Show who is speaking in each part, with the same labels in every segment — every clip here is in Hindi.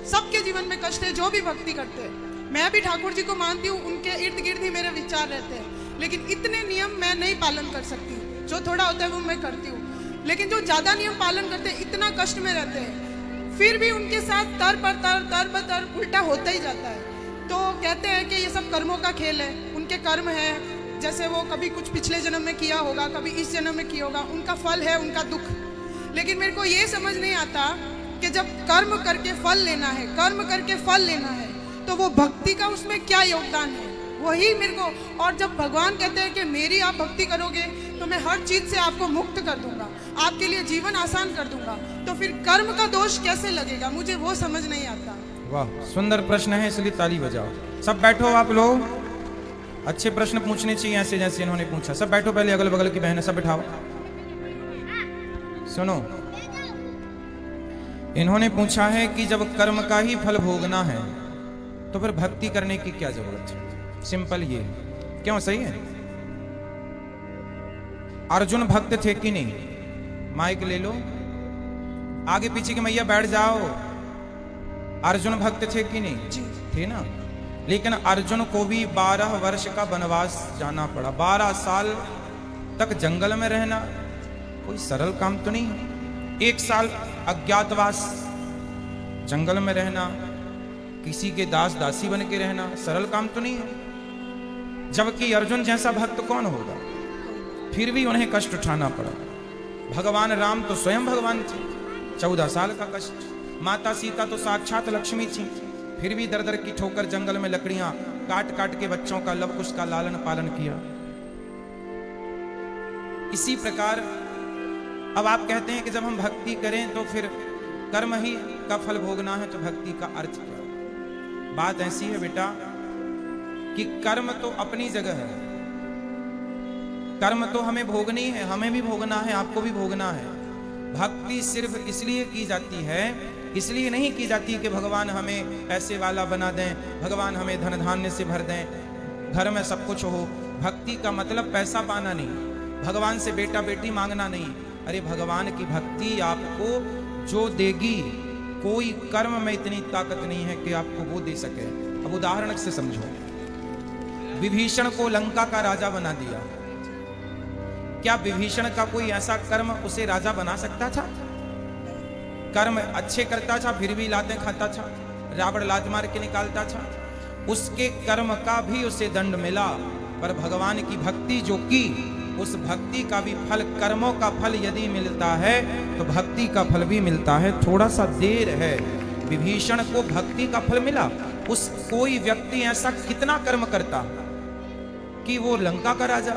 Speaker 1: सबके जीवन में कष्ट है जो भी भक्ति करते हैं। मैं भी ठाकुर जी को मानती हूँ, उनके इर्द गिर्द ही मेरे विचार रहते हैं, लेकिन इतने नियम मैं नहीं पालन कर सकती। जो थोड़ा होता है वो मैं करती हूँ, लेकिन जो ज़्यादा नियम पालन करते हैं इतना कष्ट में रहते हैं, फिर भी उनके साथ तर पर तर उल्टा होता ही जाता है। तो कहते हैं कि ये सब कर्मों का खेल है, उनके कर्म है, जैसे वो कभी कुछ पिछले जन्म में किया होगा, कभी इस जन्म में किया होगा, उनका फल है, उनका दुख। लेकिन मेरे को ये समझ नहीं आता कि जब कर्म करके फल लेना है, कर्म करके फल लेना है, तो वो भक्ति का उसमें क्या योगदान है, वही मेरे को। और जब भगवान कहते हैं कि मेरी आप भक्ति करोगे तो मैं हर चीज़ से आपको मुक्त कर दूंगा, आपके लिए जीवन आसान कर दूंगा, तो फिर कर्म का दोष कैसे लगेगा, मुझे वो समझ नहीं आता।
Speaker 2: वाह, सुंदर प्रश्न है, इसलिए ताली बजाओ। सब बैठो आप लोग, अच्छे प्रश्न पूछने चाहिए ऐसे जैसे इन्होंने पूछा। सब बैठो, पहले अगल बगल की बहनें सब बैठाओ। सुनो, इन्होंने पूछा है कि जब कर्म का ही फल भोगना है तो फिर भक्ति करने की क्या जरूरत है। सिंपल ये, क्यों? सही है। अर्जुन भक्त थे कि नहीं? माइक ले लो, आगे पीछे की मैया बैठ जाओ। अर्जुन भक्त थे कि नहीं? थे ना। लेकिन अर्जुन को भी 12 वर्ष का वनवास जाना पड़ा। 12 साल तक जंगल में रहना कोई सरल काम तो नहीं है। 1 साल अज्ञातवास, जंगल में रहना, किसी के दास दासी बन के रहना सरल काम तो नहीं है। जबकि अर्जुन जैसा भक्त कौन होगा? फिर भी उन्हें कष्ट उठाना पड़ा। भगवान राम तो स्वयं भगवान थे, 14 साल का कष्ट। माता सीता तो साक्षात लक्ष्मी थी, फिर भी दर दर की ठोकर जंगल में लकड़ियां काट काट के बच्चों का लव कुश का लालन पालन किया। इसी प्रकार अब आप कहते हैं कि जब हम भक्ति करें तो फिर कर्म ही का फल भोगना है, तो भक्ति का अर्थ क्या? बात ऐसी है बेटा कि कर्म तो अपनी जगह है, कर्म तो हमें भोगनी है, हमें भी भोगना है, आपको भी भोगना है। भक्ति सिर्फ इसलिए की जाती है, इसलिए नहीं की जाती कि भगवान हमें पैसे वाला बना दें, भगवान हमें धन धान्य से भर दें, घर में सब कुछ हो। भक्ति का मतलब पैसा पाना नहीं, भगवान से बेटा बेटी मांगना नहीं। अरे भगवान की भक्ति आपको जो देगी, कोई कर्म में इतनी ताकत नहीं है कि आपको वो दे सके। अब उदाहरण से समझो, विभीषण को लंका का राजा बना दिया, क्या विभीषण का कोई ऐसा कर्म उसे राजा बना सकता था? कर्म अच्छे करता था फिर भी लातें खाता था, रावण लात मार के निकालता था, उसके कर्म का भी उसे दंड मिला। पर भगवान की भक्ति जो की, उस भक्ति का भी फल, कर्मों का फल यदि मिलता है तो भक्ति का फल भी मिलता है। थोड़ा सा देर है। विभीषण को भक्ति का फल मिला। उस कोई व्यक्ति ऐसा कितना कर्म करता कि वो लंका का राजा।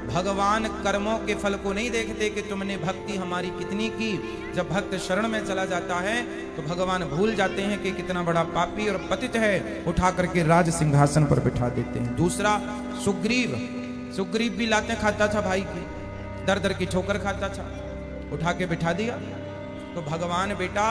Speaker 2: भगवान कर्मों के फल को नहीं देखते कि तुमने भक्ति हमारी कितनी की। जब भक्त शरण में चला जाता है तो भगवान भूल जाते हैं कि कितना बड़ा पापी और पतित है, उठा करके राज सिंहासन पर बिठा देते हैं। दूसरा, सुग्रीव भी लातें खाता था भाई की, दर दर की ठोकर खाता था, उठा के बिठा दिया। तो भगवान बेटा,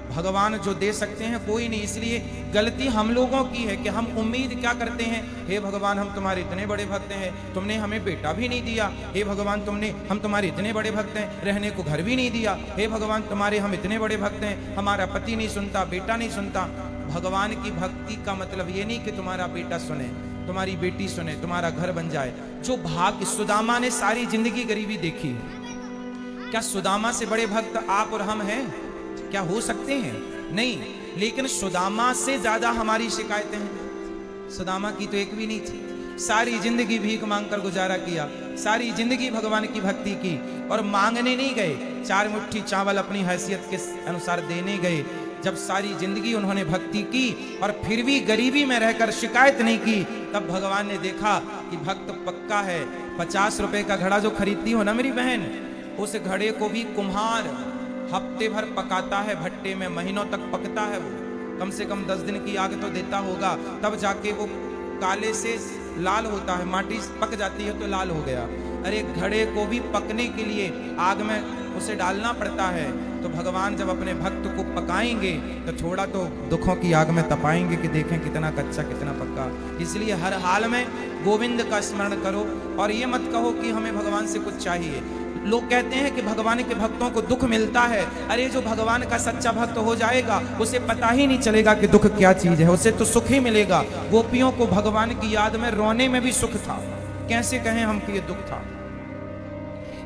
Speaker 2: भगवान जो दे सकते हैं कोई नहीं। इसलिए गलती हम लोगों की है कि हम उम्मीद क्या करते हैं, हे भगवान हम तुम्हारे इतने बड़े भक्त हैं, तुमने हमें बेटा भी नहीं दिया। हे भगवान हम तुम्हारे इतने बड़े भक्त हैं, रहने को घर भी नहीं दिया। हे भगवान तुम्हारे हम इतने बड़े भक्त हैं, हमारा पति नहीं सुनता, बेटा नहीं सुनता। भगवान की भक्ति का मतलब ये नहीं कि तुम्हारा बेटा सुने, तुम्हारी बेटी सुने, तुम्हारा घर बन जाए। जो भाग्य, सुदामा ने सारी जिंदगी गरीबी देखी है। क्या सुदामा से बड़े भक्त आप और हम हैं? क्या हो सकते हैं? नहीं। लेकिन सुदामा से ज्यादा हमारी शिकायतें हैं। सुदामा की तो एक भी नहीं थी, सारी जिंदगी भीख मांगकर गुजारा किया, सारी जिंदगी भगवान की भक्ति की, और मांगने नहीं गए, 4 मुट्ठी चावल अपनी हैसियत के अनुसार देने गए। जब सारी जिंदगी उन्होंने भक्ति की और फिर भी गरीबी में रहकर शिकायत नहीं की, तब भगवान ने देखा कि भक्त पक्का है। 50 रुपए का घड़ा जो खरीदती हो ना मेरी बहन, उस घड़े को भी कुम्हार हफ्ते भर पकाता है भट्टे में, महीनों तक पकता है वो, कम से कम 10 दिन की आग तो देता होगा, तब जाके वो काले से लाल होता है। माटी पक जाती है तो लाल हो गया। अरे घड़े को भी पकने के लिए आग में उसे डालना पड़ता है। तो भगवान जब अपने भक्त को पकाएंगे तो थोड़ा तो दुखों की आग में तपाएंगे कि देखें कितना कच्चा कितना पक्का। इसलिए हर हाल में गोविंद का स्मरण करो और ये मत कहो कि हमें भगवान से कुछ चाहिए। लोग कहते हैं कि भगवान के भक्तों को दुख मिलता है। अरे जो भगवान का सच्चा भक्त हो जाएगा उसे पता ही नहीं चलेगा कि दुख क्या चीज है, उसे तो सुख ही मिलेगा। गोपियों को भगवान की याद में रोने में भी सुख था, कैसे कहें हम कि ये दुख था।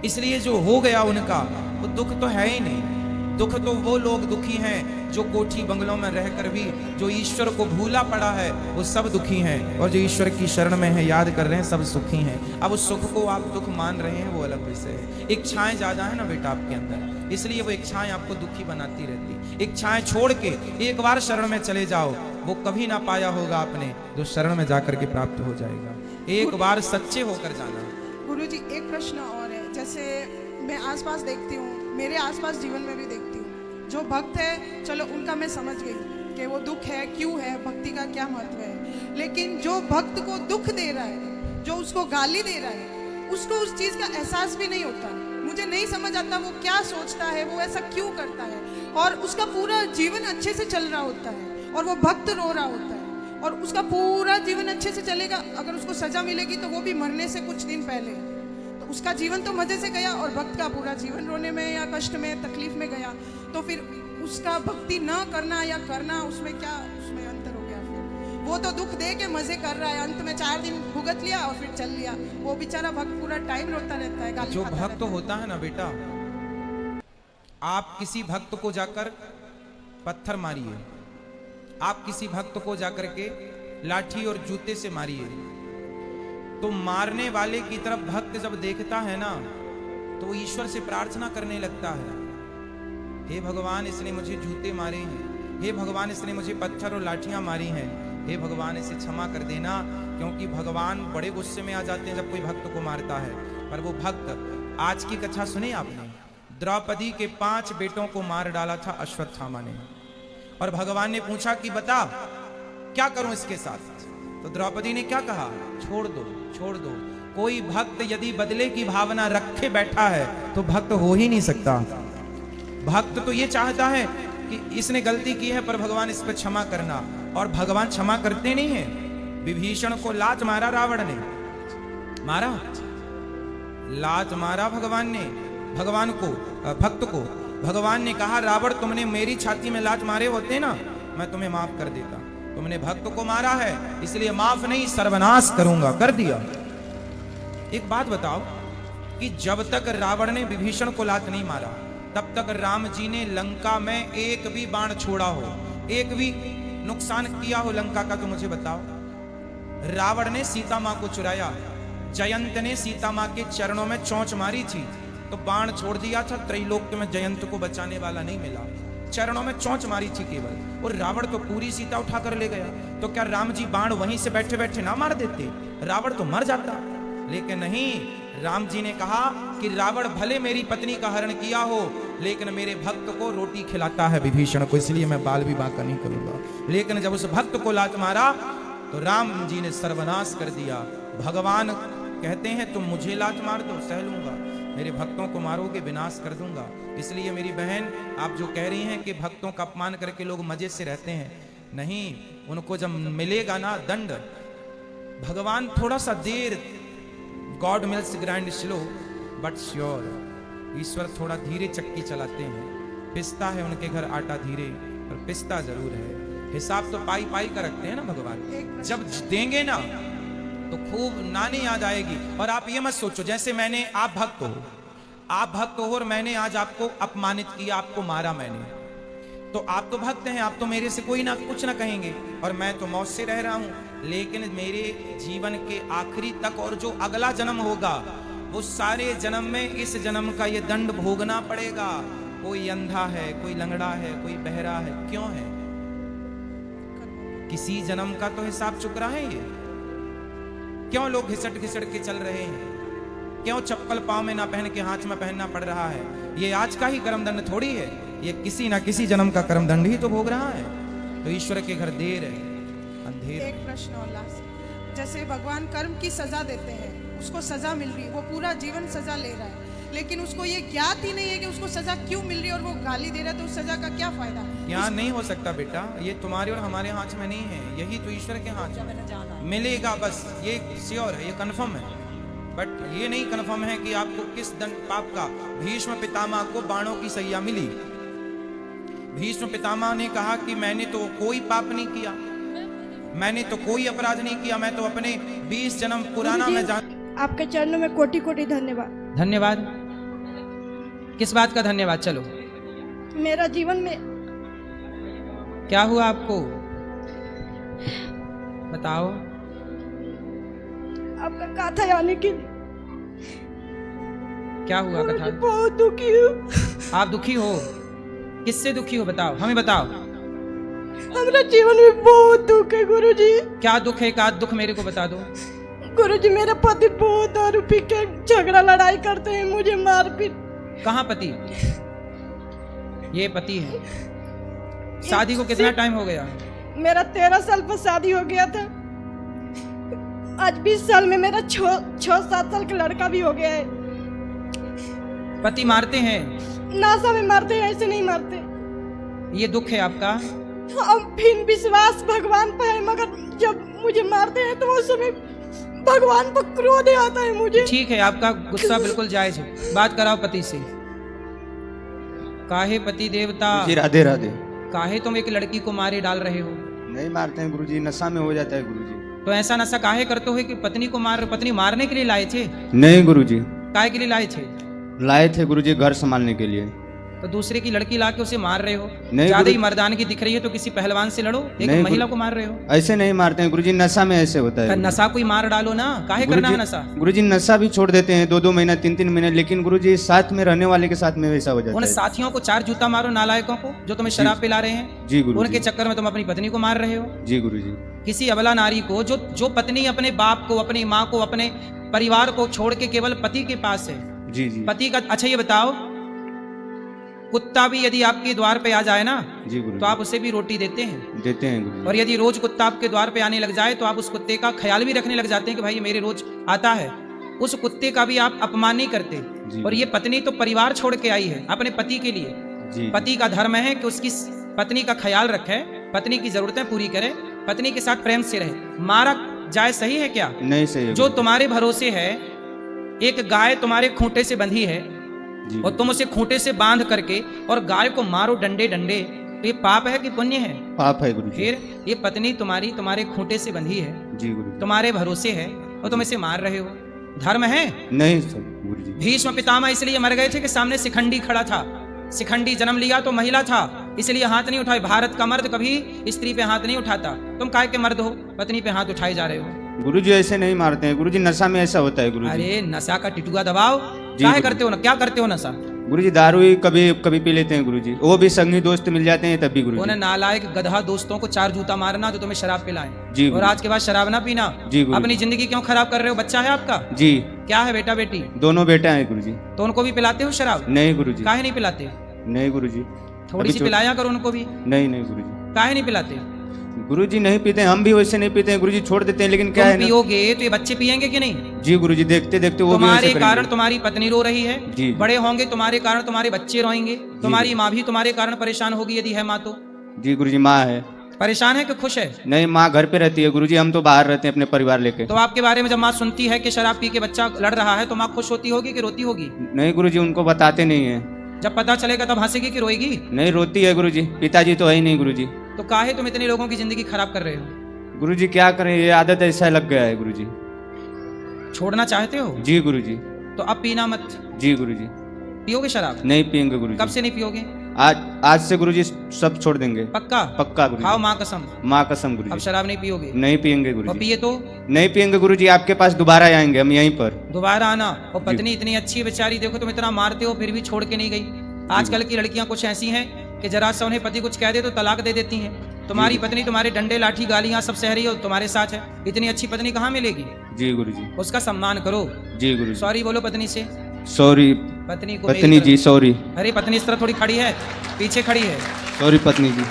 Speaker 2: इसलिए जो हो गया उनका वो दुख तो है ही नहीं। दुख तो वो लोग दुखी हैं जो कोठी बंगलों में रहकर भी जो ईश्वर को भूला पड़ा है वो सब दुखी हैं, और जो ईश्वर की शरण में है याद कर रहे हैं सब सुखी हैं। अब उस सुख को आप दुख मान रहे हैं वो अलग विषय है। इच्छाएं ज्यादा है ना बेटा आपके अंदर, इसलिए वो इच्छाएं आपको दुखी बनाती रहती। इच्छाएं छोड़ के एक बार शरण में चले जाओ, वो कभी ना पाया होगा आपने जो शरण में जाकर के प्राप्त हो जाएगा। एक बार सच्चे होकर जाना।
Speaker 1: गुरुजी एक प्रश्न और है, जैसे मैं आसपास देखती हूँ, मेरे आसपास जीवन में भी देखती हूँ, जो भक्त है चलो उनका मैं समझ गई कि वो दुख है क्यों है, भक्ति का क्या महत्व है। लेकिन जो भक्त को दुख दे रहा है, जो उसको गाली दे रहा है, उसको उस चीज का एहसास भी नहीं होता। मुझे नहीं समझ आता वो क्या सोचता है, वो ऐसा क्यों करता है। और उसका पूरा जीवन अच्छे से चल रहा होता है और वो भक्त रो रहा होता है, और उसका पूरा जीवन अच्छे से चलेगा। अगर उसको सजा मिलेगी तो वो भी मरने से कुछ दिन पहले, तो उसका जीवन तो मजे से गया और भक्त का पूरा जीवन रोने में या कष्ट में तकलीफ में गया। तो फिर उसका भक्ति न करना या करना, उसमें क्या उसमें अंतर हो गया। फिर वो तो दुख दे के मजे कर रहा है, अंत में 4 दिन भुगत लिया और फिर चल लिया। वो बेचारा भक्त पूरा टाइम रोता रहता है, गाली
Speaker 2: जो
Speaker 1: खाता
Speaker 2: भक्त
Speaker 1: रहता है।
Speaker 2: होता है ना बेटा, आप किसी भक्त को जाकर पत्थर मारिए, आप किसी भक्त को जाकर के लाठी और जूते से मारिए, तो मारने वाले की तरफ भक्त जब देखता है ना तो वो ईश्वर से प्रार्थना करने लगता है, हे भगवान इसने मुझे जूते मारे हैं, हे भगवान इसने मुझे पत्थर और लाठियां मारी हैं, हे भगवान इसे क्षमा कर देना। क्योंकि भगवान बड़े गुस्से में आ जाते हैं जब कोई भक्त को मारता है। पर वो भक्त, आज की कथा सुने आपने, द्रौपदी के 5 बेटों को मार डाला था अश्वत्थामा ने, और भगवान ने पूछा कि बता क्या करूं इसके साथ। तो द्रौपदी ने क्या कहा, छोड़ दो छोड़ दो। कोई भक्त यदि बदले की भावना रखे बैठा है तो भक्त हो ही नहीं सकता। भक्त तो ये चाहता है कि इसने गलती की है पर भगवान इस पर क्षमा करना, और भगवान क्षमा करते नहीं है। विभीषण को लात मारा रावण ने, मारा लात मारा भगवान ने, भगवान को भक्त को भगवान ने कहा रावण तुमने मेरी छाती में लात मारे होते ना मैं तुम्हें माफ कर देता, तुमने भक्त को मारा है इसलिए माफ नहीं सर्वनाश करूंगा, कर दिया। एक बात बताओ कि जब तक रावण ने विभीषण को लात नहीं मारा तब तक राम जी ने लंका में एक भी बाण छोड़ा हो, एक भी नुकसान किया हो लंका का, तो मुझे बताओ। रावण ने सीता मां को चुराया, जयंत ने सीता मां के चरणों में चोंच मारी थी तो बाण छोड़ दिया था, त्रैलोक्य में जयंत को बचाने वाला नहीं मिला, चरणों में चोंच मारी थी केवल, और रावण तो पूरी सीता उठा कर ले गया। तो क्या राम जी बाण वहीं से बैठे बैठे ना मार देते, रावण तो मर जाता। लेकिन नहीं, राम जी ने कहा कि रावण भले मेरी पत्नी का हरण किया हो लेकिन मेरे भक्त को रोटी खिलाता है विभीषण को, इसलिए मैं बाल विवाह का नहीं करूंगा। लेकिन जब उस भक्त को लात मारा तो राम जी ने सर्वनाश कर दिया। भगवान कहते हैं तुम मुझे लात मार दो सह लूंगा, मेरे भक्तों को मारोगे विनाश कर दूंगा। इसलिए मेरी बहन आप जो कह रही हैं कि भक्तों का अपमान करके लोग मजे से रहते हैं, नहीं, उनको जब मिलेगा ना दंड, भगवान थोड़ा सा देर, God mills grind slow but sure, ईश्वर थोड़ा धीरे चक्की चलाते हैं, पिसता है उनके घर आटा धीरे पर पिसता जरूर है। हिसाब तो पाई पाई का रखते हैं ना भगवान, जब देंगे ना तो खूब नानी याद आएगी। और आप ये मत सोचो जैसे मैंने, आप भक्त हो, आप भक्त हो और मैंने आज आपको अपमानित किया, आपको मारा मैंने, तो आप तो भक्त हैं, आप तो मेरे से कोई ना कुछ ना कहेंगे और मैं तो मौत से रह रहा हूं। लेकिन मेरे जीवन के आखिरी तक और जो अगला जन्म होगा वो सारे जन्म में इस जन्म का ये दंड भोगना पड़ेगा। कोई अंधा है, कोई लंगड़ा है, कोई बहरा है, क्यों है? किसी जन्म का तो हिसाब चुक रहा है ये। क्यों लोग घिसट घिसट के चल रहे हैं, क्यों चप्पल पांव में ना पहन के हाथ में पहनना पड़ रहा है? ये आज का ही कर्म दंड थोड़ी है, ये किसी ना किसी जन्म का कर्म दंड ही तो भोग रहा है। तो ईश्वर के घर देर है, अंधेर।
Speaker 1: एक प्रश्न और लास्ट, जैसे भगवान कर्म की सजा देते हैं, उसको सजा मिल रही है, वो पूरा जीवन सजा ले रहा है, लेकिन उसको ये ज्ञात ही नहीं है कि उसको सजा क्यों मिल रही है और वो गाली दे रहा है, तो उस सजा का क्या फायदा?
Speaker 2: ज्ञान नहीं हो सकता बेटा, ये तुम्हारे और हमारे हाथ में नहीं है, यही तो ईश्वर के हाथ में मिलेगा, बस ये श्योर है, ये कंफर्म है। बट ये नहीं कन्फर्म है कि आपको किस दंड पाप का। भीष्म पितामह को बाणों की सैया मिली। भीष्म पितामह ने कहा कि मैंने तो कोई पाप नहीं किया, मैंने तो कोई अपराध नहीं किया, मैं तो अपने 20 जन्म पुराना मैं जान।
Speaker 3: आपके चरणों में कोटि कोटि धन्यवाद।
Speaker 4: धन्यवाद। किस बात का धन्यवाद? चलो,
Speaker 3: मेरा जीवन में
Speaker 4: क्या हुआ आपको बताओ।
Speaker 3: आपका गाथा आने के लिए
Speaker 4: क्या हुआ कथा?
Speaker 3: मैं बहुत दुखी हूँ।
Speaker 4: आप दुखी हो? किससे दुखी हो बताओ, हमें बताओ।
Speaker 3: हमारा जीवन में बहुत दुख है गुरुजी।
Speaker 4: क्या दुख है? एक आध दुख मेरे को बता दो।
Speaker 3: गुरुजी, मेरा पति बहुत दारू पी के झगड़ा लड़ाई करते हैं, मुझे मारपीट।
Speaker 4: कहाँ पति? ये पति है। शादी को कितना टाइम हो गया?
Speaker 3: मेरा 13 साल पर शादी हो गया था। आज 20 साल में मेरा 6-7 साल का लड़का भी हो गया है।
Speaker 4: पति मारते हैं?
Speaker 3: नासा में मारते हैं, ऐसे नहीं मारते।
Speaker 4: ये दुख है आपका?
Speaker 3: अब फिर विश्वास भगवान पर है, मगर जब मुझे मारते हैं तो उस समय भगवान पर क्रोध आता है मुझे।
Speaker 4: ठीक है, आपका गुस्सा बिल्कुल जायज है। बात कराओ पति से। काहे पति देवता?
Speaker 5: जी राधे राधे।
Speaker 4: काहे तुम एक लड़की को मारे डाल रहे हो?
Speaker 5: नहीं मारते हैं गुरुजी, नशा में हो जाता है गुरुजी।
Speaker 4: तो ऐसा नशा काहे करते हो कि पत्नी को मार? पत्नी मारने के लिए लाए थे?
Speaker 5: नहीं गुरुजी,
Speaker 4: काहे के लिए लाए थे?
Speaker 5: लाए थे गुरुजी घर संभालने के लिए।
Speaker 4: तो दूसरे की लड़की लाके उसे मार रहे हो?
Speaker 5: नहीं
Speaker 4: ज्यादा ही
Speaker 5: गुरु-
Speaker 4: मर्दान की दिख रही है तो किसी पहलवान से लड़ो। एक
Speaker 5: नहीं
Speaker 4: महिला
Speaker 5: गुरु-
Speaker 4: को मार रहे हो?
Speaker 5: ऐसे नहीं मारते हैं गुरुजी, नशा में ऐसे होता है।
Speaker 4: नशा कोई मार डालो ना, काहे करना है नशा?
Speaker 5: गुरुजी नशा भी छोड़ देते हैं 2-2 महीना 3-3 महीने, लेकिन गुरुजी साथ में रहने वाले के साथ में वैसा हो जाता
Speaker 4: उन
Speaker 5: है।
Speaker 4: साथियों को 4 जूता मारो, नालायकों को जो तुम्हें शराब पिला रहे हैं।
Speaker 5: जी गुरुजी।
Speaker 4: उनके चक्कर में तुम अपनी पत्नी को मार रहे हो।
Speaker 5: जी गुरुजी।
Speaker 4: किसी अबला नारी को जो पत्नी अपने बाप को, अपनी माँ को, अपने परिवार को छोड़ के केवल पति के पास है।
Speaker 5: जी जी।
Speaker 4: पति का। अच्छा ये बताओ, कुत्ता भी यदि आपके द्वार पे आ जाए ना
Speaker 5: जी गुरुजी।
Speaker 4: तो आप उसे भी रोटी देते हैं?
Speaker 5: देते हैं गुरुजी।
Speaker 4: और यदि रोज कुत्ता आपके द्वार पे आने लग जाए तो आप उस कुत्ते का ख्याल भी रखने लग जाते हैं कि भाई ये मेरे रोज आता है। उस कुत्ते का भी आप अपमान नहीं करते।
Speaker 5: जी।
Speaker 4: और ये पत्नी तो परिवार छोड़ के आई है अपने पति के लिए।
Speaker 5: जी।
Speaker 4: पति का धर्म है कि उसकी पत्नी का ख्याल रखे, पत्नी की जरूरतें पूरी करे, पत्नी के साथ प्रेम से रहे। मारा जाए सही है क्या?
Speaker 5: नहीं सही है
Speaker 4: जो
Speaker 5: गुरुजी।
Speaker 4: तुम्हारे भरोसे है, एक गाय तुम्हारे खूंटे से बंधी है
Speaker 5: जी।
Speaker 4: और तुम उसे खूंटे से बांध करके और गाय को मारो डंडे डंडे, तो ये पाप है कि पुण्य है?
Speaker 5: पाप है गुरुजी।
Speaker 4: फिर ये पत्नी तुम्हारी तुम्हारे खूंटे से बंधी है,
Speaker 5: जी गुरुजी।
Speaker 4: तुम्हारे भरोसे है और तुम इसे मार रहे हो, धर्म है?
Speaker 5: नहीं सर गुरुजी।
Speaker 4: भीष्म पितामह इसलिए मर गए थे कि सामने शिखंडी खड़ा था। शिखंडी जन्म लिया तो महिला था, इसलिए हाथ नहीं उठाए। भारत का मर्द कभी स्त्री पे हाथ नहीं उठाता। तुम काय के मर्द हो, पत्नी पे हाथ उठाए जा रहे हो?
Speaker 5: गुरुजी ऐसे नहीं मारते हैं गुरुजी, नशा में ऐसा होता है गुरुजी।
Speaker 4: अरे नशा का टिटुआ दबाओ।
Speaker 5: जी
Speaker 4: क्या
Speaker 5: गुरु।
Speaker 4: करते हो ना, क्या करते हो नशा?
Speaker 5: गुरुजी दारू ही कभी कभी पी लेते हैं गुरुजी, वो भी संगी दोस्त मिल जाते हैं तब भी
Speaker 4: उन्हें
Speaker 5: गुरुजी।
Speaker 4: नालायक गधा दोस्तों को 4 जूता मारना जो तुम्हें शराब पिलाएं।
Speaker 5: जी
Speaker 4: और
Speaker 5: गुरु।
Speaker 4: आज के बाद शराब ना पीना।
Speaker 5: जी गुरु।
Speaker 4: अपनी जिंदगी क्यों खराब कर रहे हो? बच्चा है आपका?
Speaker 5: जी।
Speaker 4: क्या है, बेटा बेटी?
Speaker 5: दोनों बेटा हैं गुरुजी।
Speaker 4: तो उनको भी पिलाते हो शराब?
Speaker 5: नहीं गुरुजी।
Speaker 4: काहे नहीं पिलाते?
Speaker 5: नहीं गुरुजी।
Speaker 4: थोड़ी
Speaker 5: अभी
Speaker 4: सी
Speaker 5: छोड़-
Speaker 4: पिलाया करो उनको भी।
Speaker 5: नहीं नहीं गुरुजी।
Speaker 4: काहे नहीं पिलाते?
Speaker 5: गुरुजी नहीं पीते, हम भी वैसे नहीं पीते हैं गुरुजी, छोड़ देते हैं, लेकिन क्या
Speaker 4: तुम
Speaker 5: है ना।
Speaker 4: पियोगे तो ये बच्चे पियेंगे कि नहीं?
Speaker 5: जी गुरुजी, देखते देखते वो भी
Speaker 4: तुम्हारे
Speaker 5: वैसे
Speaker 4: कारण
Speaker 5: करेंगे।
Speaker 4: तुम्हारी पत्नी रो रही है,
Speaker 5: जी।
Speaker 4: बड़े होंगे तुम्हारे कारण तुम्हारे बच्चे रोएंगे, तुम्हारी माँ भी तुम्हारे कारण परेशान होगी यदि है माँ तो।
Speaker 5: जी गुरुजी। माँ है।
Speaker 4: परेशान है कि खुश है?
Speaker 5: नहीं, माँ घर पे रहती है गुरुजी, हम तो बाहर रहते हैं अपने परिवार लेके।
Speaker 4: तो आपके बारे में जब माँ सुनती है कि शराब पी के बच्चा लड़ रहा है तो माँ खुश होती होगी कि रोती होगी?
Speaker 5: नहीं गुरुजी, उनको बताते नहीं है।
Speaker 4: जब पता चलेगा तब हंसेगी कि रोएगी?
Speaker 5: नहीं, रोती है गुरुजी, पिताजी तो है ही नहीं गुरुजी।
Speaker 4: तो काहे तुम इतने लोगों की जिंदगी खराब कर रहे हो?
Speaker 5: गुरुजी क्या करें, ये आदत ऐसा लग गया है गुरुजी।
Speaker 4: छोड़ना चाहते हो?
Speaker 5: जी गुरुजी।
Speaker 4: तो अब पीना मत।
Speaker 5: जी गुरुजी।
Speaker 4: पियोगे शराब?
Speaker 5: नहीं पियेंगे गुरुजी।
Speaker 4: कब से नहीं पियोगे?
Speaker 5: आज से गुरुजी सब छोड़ देंगे।
Speaker 4: पक्का?
Speaker 5: पक्का
Speaker 4: खाओ
Speaker 5: गुरुजी।
Speaker 4: माँ कसम,
Speaker 5: माँ कसम
Speaker 4: अब
Speaker 5: गुरुजी।
Speaker 4: शराब नहीं पियोगे।
Speaker 5: नहीं पियेंगे
Speaker 4: और
Speaker 5: गुरुजी।
Speaker 4: पिए तो
Speaker 5: नहीं पियेंगे गुरुजी, आपके पास दोबारा आएंगे हम यहीं पर।
Speaker 4: दोबारा आना। और पत्नी इतनी अच्छी बेचारी, देखो तुम इतना मारते हो फिर भी छोड़ के नहीं गई। आजकल की लड़कियां कुछ ऐसी हैं कि जरा सा उन्हें पति कुछ कह दे तो तलाक दे देती हैं। तुम्हारी पत्नी तुम्हारे डंडे लाठी गालियां सब सह रही है और तुम्हारे साथ है। इतनी अच्छी पत्नी कहाँ मिलेगी?
Speaker 5: जी गुरुजी।
Speaker 4: उसका सम्मान करो।
Speaker 5: जी गुरुजी।
Speaker 4: सॉरी बोलो पत्नी से।
Speaker 5: सॉरी
Speaker 4: पत्नी को
Speaker 5: पत्नी
Speaker 4: मेरी
Speaker 5: जी, सॉरी।
Speaker 4: तरफ- अरे पत्नी इस तरह थोड़ी खड़ी है, पीछे खड़ी है।
Speaker 5: सॉरी पत्नी जी।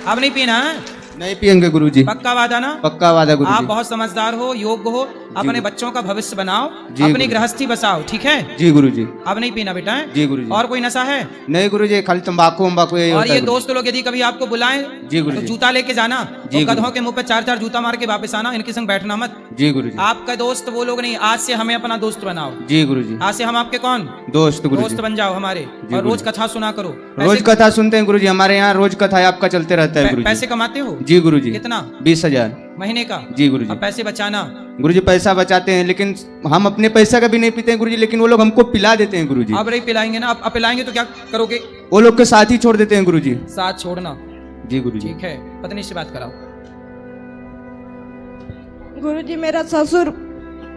Speaker 4: अब नहीं पीना है?
Speaker 5: नहीं पियेंगे गुरुजी।
Speaker 4: पक्का वादा ना?
Speaker 5: पक्का वादा
Speaker 4: आप
Speaker 5: गुरुजी।
Speaker 4: बहुत समझदार हो, योग्य हो, अपने बच्चों का भविष्य बनाओ,
Speaker 5: जी
Speaker 4: अपनी
Speaker 5: गुरुजी।
Speaker 4: गृहस्थी बसाओ, ठीक है?
Speaker 5: जी गुरुजी।
Speaker 4: अब नहीं पीना बेटा।
Speaker 5: जी गुरुजी।
Speaker 4: और कोई नशा है?
Speaker 5: नहीं गुरुजी, खाली तंबाकू वंबाकू यही
Speaker 4: और
Speaker 5: होता
Speaker 4: ये
Speaker 5: है
Speaker 4: दोस्त लोग यदि कभी आपको बुलाएं
Speaker 5: जी
Speaker 4: तो
Speaker 5: गुरुजी।
Speaker 4: जूता लेके जाना,
Speaker 5: जी
Speaker 4: और
Speaker 5: गुरु।
Speaker 4: गधों के मुंह पे 4-4 जूता मार के वापस आना, इनके संग बैठना मत।
Speaker 5: जी गुरुजी।
Speaker 4: आपका दोस्त वो लोग नहीं, आज से हमें अपना दोस्त बनाओ।
Speaker 5: जी गुरुजी।
Speaker 4: आज से हम आपके कौन
Speaker 5: दोस्त गुरुजी।
Speaker 4: दोस्त बन जाओ हमारे,
Speaker 5: जी
Speaker 4: और रोज
Speaker 5: गुरुजी।
Speaker 4: कथा सुना करो।
Speaker 5: रोज कथा सुनते हैं गुरुजी, हमारे यहाँ रोज कथा है आपका चलते रहता है गुरुजी।
Speaker 4: पैसे कमाते हो?
Speaker 5: जी गुरुजी।
Speaker 4: कितना?
Speaker 5: 20,000
Speaker 4: महीने का?
Speaker 5: जी गुरुजी।
Speaker 4: अब पैसे बचाना।
Speaker 5: गुरुजी पैसा बचाते हैं, लेकिन हम अपने पैसा का भी नहीं पीते हैं गुरुजी, लेकिन वो लोग हमको पिला देते हैं गुरुजी।
Speaker 4: अब नहीं पिलाएंगे ना, अब पिलाएंगे तो क्या करोगे?
Speaker 5: वो लोग के साथ ही छोड़ देते हैं गुरुजी।
Speaker 4: साथ छोड़ना।
Speaker 5: जी गुरुजी।
Speaker 4: ठीक है, पत्नी से बात कराओ।
Speaker 3: गुरुजी मेरा ससुर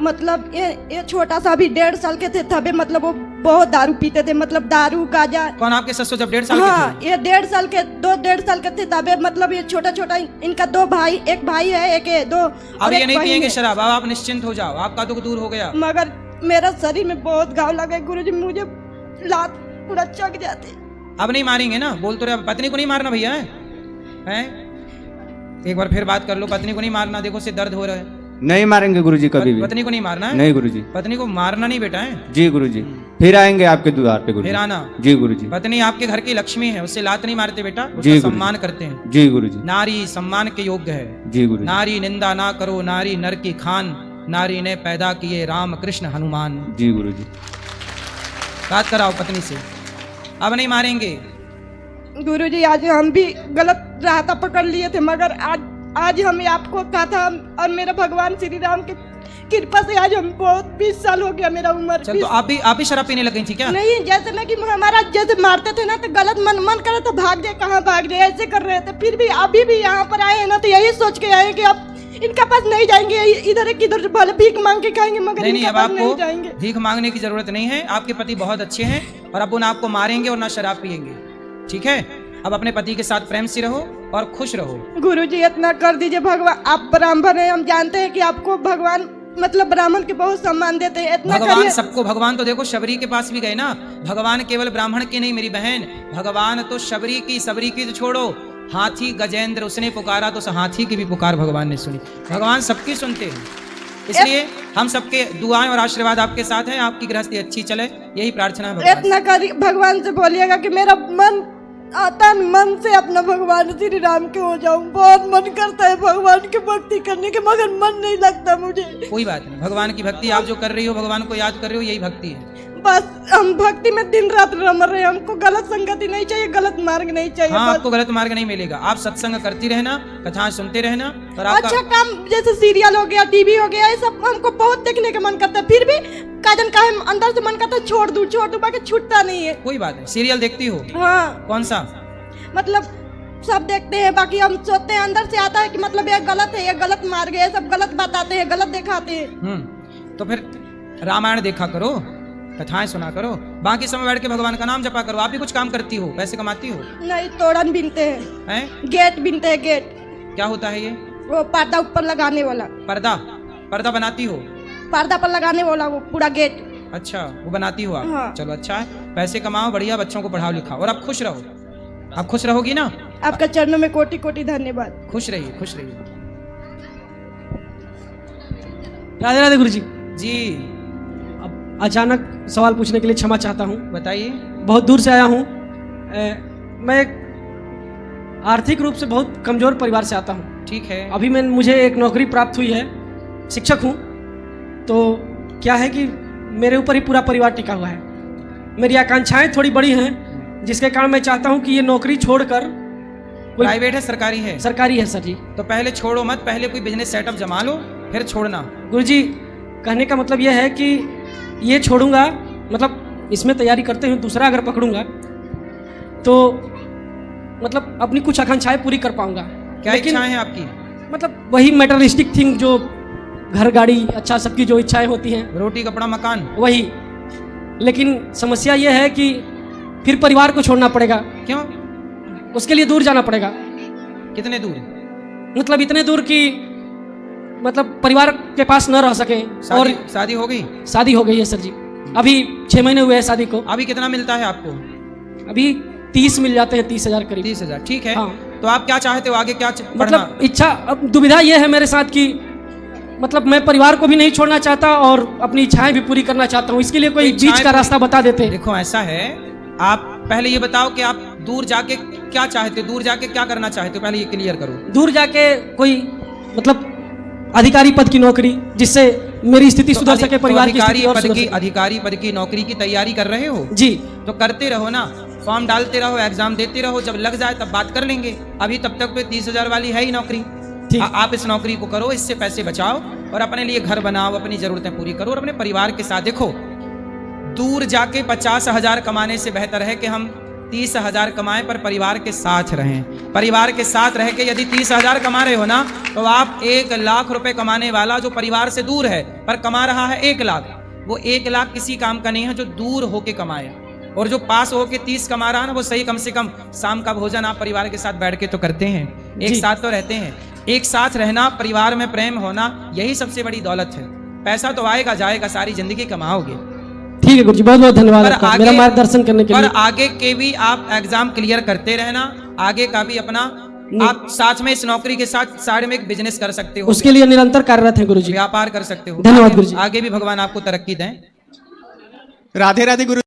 Speaker 3: मतलब ये छोटा सा भी 1.5 साल के थे तबे मतलब वो बहुत दारू पीते थे, मतलब दारू गांजा।
Speaker 4: कौन आपके ससुर जब 1.5 साल
Speaker 3: हाँ,
Speaker 4: के थे?
Speaker 3: ये 1.5 साल के थे तबे मतलब ये छोटा छोटा इनका 2 भाई, एक भाई है एक है 2।
Speaker 4: अब ये नहीं पियेंगे शराब, अब आप निश्चिंत हो जाओ, आपका दुख दूर हो गया।
Speaker 3: मगर मेरा शरीर में बहुत घाव लगा गुरुजी, मुझे लात पूरा चक जाती।
Speaker 4: अब नहीं मारेंगे ना? बोल तो रहे, पत्नी को नहीं मारना भैया, हैं? एक बार फिर बात कर लो, पत्नी को नहीं मारना, देखो से दर्द हो रहा है।
Speaker 5: नहीं मारेंगे गुरुजी कभी भी।
Speaker 4: पत्नी को नहीं मारना है?
Speaker 5: नहीं गुरुजी।
Speaker 4: पत्नी को मारना नहीं बेटा है।
Speaker 5: जी गुरुजी। फिर आएंगे आपके द्वार पे गुरुजी।
Speaker 4: फिर आना।
Speaker 5: जी गुरुजी।
Speaker 4: पत्नी आपके घर की लक्ष्मी है, उससे लात नहीं मारते बेटा,
Speaker 5: जी
Speaker 4: उसका
Speaker 5: गुरुजी।
Speaker 4: सम्मान करते हैं।
Speaker 5: जी गुरुजी।
Speaker 4: नारी सम्मान के योग्य है।
Speaker 5: जी गुरुजी।
Speaker 4: नारी निंदा ना करो, नारी नर की खान, नारी ने पैदा किए राम कृष्ण हनुमान।
Speaker 5: जी गुरुजी।
Speaker 4: बात कराओ पत्नी से, अब नहीं मारेंगे।
Speaker 3: गुरुजी आज हम भी गलत रास्ता पकड़ लिए थे, मगर आज हमें आपको कहा था, और मेरा भगवान श्री राम की कृपा से आज हम बहुत 20 साल हो गया मेरा उम्र।
Speaker 4: चल तो आप भी शराब पीने लग गई थी क्या?
Speaker 3: नहीं, जैसे ना कि हमारा जैसे मारते थे ना तो गलत मन करे तो भाग जाए, कहाँ भाग जाए ऐसे कर रहे थे। फिर भी अभी भी यहाँ पर आए हैं ना तो यही सोच के आए कि अब इनका पास नहीं जाएंगे, इधर किधर भले भीख मांग के खाएंगे, मगर
Speaker 4: नहीं,
Speaker 3: इनका
Speaker 4: अब
Speaker 3: पास नहीं
Speaker 4: आपको
Speaker 3: जाएंगे।
Speaker 4: भीख मांगने की जरूरत नहीं है, आपके पति बहुत अच्छे हैं और अब उन आपको मारेंगे और ना शराब पिएंगे। ठीक है, अब अपने पति के साथ प्रेम से रहो और खुश रहो।
Speaker 3: गुरुजी इतना कर दीजिए, भगवान आप ब्राह्मण हैं, हम जानते हैं कि आपको भगवान मतलब ब्राह्मण के बहुत सम्मान देते हैं, इतना
Speaker 4: भगवान
Speaker 3: करिए।
Speaker 4: सबको, भगवान तो देखो शबरी के पास भी गए ना, भगवान केवल ब्राह्मण की नहीं मेरी बहन, भगवान तो शबरी की तो छोड़ो, हाथी गजेंद्र उसने पुकारा तो हाथी की भी पुकार भगवान ने सुनी। भगवान सबकी सुनते हैं, इसलिए हम सबके दुआएं और आशीर्वाद आपके साथ हैं, आपकी गृहस्थी अच्छी चले, यही प्रार्थना है भगवान से।
Speaker 3: इतना कर भगवान से बोलिएगा कि मेरा मन तन मन से अपना भगवान श्री राम के हो जाऊं। बहुत मन करता है भगवान की भक्ति करने के, मगर मन नहीं लगता मुझे।
Speaker 4: कोई बात नहीं, भगवान की भक्ति आप जो कर रही हो, भगवान को याद कर रही हो, यही भक्ति है।
Speaker 3: बस हम भक्ति में दिन रात रम रहे हैं, हमको गलत संगति नहीं चाहिए, गलत मार्ग नहीं चाहिए।
Speaker 4: हाँ,
Speaker 3: बस
Speaker 4: आपको गलत मार्ग नहीं मिलेगा, आप सत्संग करती रहना, कथाएं सुनते रहना, और आपका
Speaker 3: अच्छा काम जैसे सीरियल हो गया, टीवी हो गया, ये सब हमको बहुत देखने का मन करता है, फिर भी काजन का है अंदर से मन करता है छोड़ दूं बाकी छूटता नहीं है।
Speaker 4: कोई बात नहीं। सीरियल देखती हो?
Speaker 3: हाँ,
Speaker 4: कौन सा?
Speaker 3: मतलब सब देखते हैं, बाकी हम सोचते हैं अंदर से आता है कि मतलब ये गलत है, ये गलत मार्ग है, सब गलत बताते हैं, गलत दिखाते हैं।
Speaker 4: तो फिर रामायण देखा करो, कथाएं सुना करो, बाकी समय बैठ के भगवान का नाम जपा करो। आप भी कुछ काम करती हो, पैसे कमाती हो?
Speaker 3: नहीं, तोड़न बिनते हैं,
Speaker 4: हैं?
Speaker 3: गेट बिनते हैं। गेट
Speaker 4: क्या होता है ये?
Speaker 3: वो पर्दा ऊपर लगाने वाला,
Speaker 4: पर्दा बनाती हो?
Speaker 3: पर्दा पर लगाने वाला वो पूरा गेट।
Speaker 4: अच्छा, वो बनाती हो आप?
Speaker 3: हाँ।
Speaker 4: चलो अच्छा है, पैसे कमाओ, बढ़िया, बच्चों को पढ़ाओ लिखाओ, और आप खुश रहो। आप खुश रहोगी ना?
Speaker 3: आपका चरणों में कोटि कोटि धन्यवाद।
Speaker 4: खुश रहिए, खुश रहिए।
Speaker 6: राधे राधे गुरुजी।
Speaker 4: जी
Speaker 6: अब अचानक सवाल पूछने के लिए क्षमा चाहता हूँ,
Speaker 4: बताइए।
Speaker 6: बहुत दूर से आया हूँ। मैं एक आर्थिक रूप से बहुत कमजोर परिवार से आता हूँ।
Speaker 4: ठीक है।
Speaker 6: अभी मुझे एक नौकरी प्राप्त हुई है, शिक्षक हूँ। तो क्या है कि मेरे ऊपर ही पूरा परिवार टिका हुआ है। मेरी आकांक्षाएं थोड़ी बड़ी हैं, जिसके कारण मैं चाहता हूँ कि ये नौकरी छोड़कर
Speaker 4: प्राइवेट है सरकारी है?
Speaker 6: सरकारी है सर जी।
Speaker 4: तो पहले छोड़ो मत, पहले कोई बिजनेस सेटअप जमा लो, फिर छोड़ना।
Speaker 6: गुरुजी कहने का मतलब यह है कि ये छोड़ूंगा, मतलब इसमें तैयारी करते हुए दूसरा अगर पकड़ूंगा तो मतलब अपनी कुछ आकांक्षाएं पूरी कर पाऊंगा।
Speaker 4: क्या इच्छाएं हैं आपकी?
Speaker 6: मतलब वही मैटरिस्टिक थिंग, जो घर गाड़ी अच्छा सबकी जो इच्छाएं होती हैं,
Speaker 4: रोटी कपड़ा मकान,
Speaker 6: वही। लेकिन समस्या यह है कि फिर परिवार को छोड़ना पड़ेगा।
Speaker 4: क्यों?
Speaker 6: उसके लिए दूर जाना पड़ेगा।
Speaker 4: कितने दूर?
Speaker 6: मतलब इतने दूर कि मतलब परिवार के पास न रह सके। और
Speaker 4: शादी हो गई?
Speaker 6: शादी हो गई है सर जी, अभी 6 महीने हुए हैं शादी को।
Speaker 4: अभी कितना मिलता है आपको?
Speaker 6: अभी 30 मिल जाते हैं, 30,000 करीब।
Speaker 4: 30,000, ठीक है।
Speaker 6: हाँ।
Speaker 4: तो आप क्या चाहते हो आगे, क्या
Speaker 6: मतलब इच्छा, अब दुविधा यह है मेरे साथ कि मतलब मैं परिवार को भी नहीं छोड़ना चाहता और अपनी इच्छाएं भी पूरी करना चाहता हूँ। इसके लिए कोई बीच का रास्ता बता देते।
Speaker 4: देखो ऐसा है, आप पहले ये बताओ कि आप दूर जाके क्या चाहते हो, दूर जाके क्या करना चाहते हो, पहले ये क्लियर करो।
Speaker 6: दूर जाके कोई मतलब अधिकारी पद की नौकरी, जिससे मेरी स्थिति सुधर सके, परिवार की स्थिति और सुधर सके।
Speaker 4: अधिकारी पद की नौकरी की तैयारी कर रहे हो
Speaker 6: जी।
Speaker 4: तो करते रहो ना, फॉर्म डालते रहो, एग्जाम देते रहो, जब लग जाए तब बात कर लेंगे। अभी तब तक तो 30,000 वाली है ही नौकरी।
Speaker 6: ठीक।
Speaker 4: आप इस नौकरी को करो, इससे पैसे बचाओ और अपने लिए घर बनाओ, अपनी जरूरतें पूरी करो और अपने परिवार के साथ। देखो, दूर जाके 50,000 कमाने से बेहतर है कि हम 30,000 कमाएं पर परिवार के साथ रहें। परिवार के साथ रह के यदि 30,000 कमा रहे हो ना, तो आप 1 लाख रुपए कमाने वाला जो परिवार से दूर है पर कमा रहा है 1 लाख, वो 1 लाख किसी काम का नहीं है जो दूर होके कमाए। और जो पास होके 30 कमा रहा है ना, वो सही कम से कम शाम का भोजन आप परिवार के साथ बैठ के तो करते हैं, एक साथ तो रहते हैं। एक साथ रहना, परिवार में प्रेम होना, यही सबसे बड़ी दौलत है। पैसा तो आएगा जाएगा, सारी जिंदगी कमाओगे।
Speaker 6: ठीक है गुरुजी, बहुत बहुत धन्यवाद आपका मेरा मार्गदर्शन करने के लिए।
Speaker 4: पर आगे के भी आप एग्जाम क्लियर करते रहना, आगे का भी अपना आप साथ में इस नौकरी के साथ साइड में एक बिजनेस कर सकते हो,
Speaker 6: उसके लिए निरंतर कार्यरत हैं गुरुजी।
Speaker 4: व्यापार कर सकते हो।
Speaker 6: धन्यवाद गुरुजी।
Speaker 4: आगे भी भगवान आपको तरक्की दें।
Speaker 5: राधे राधे गुरु।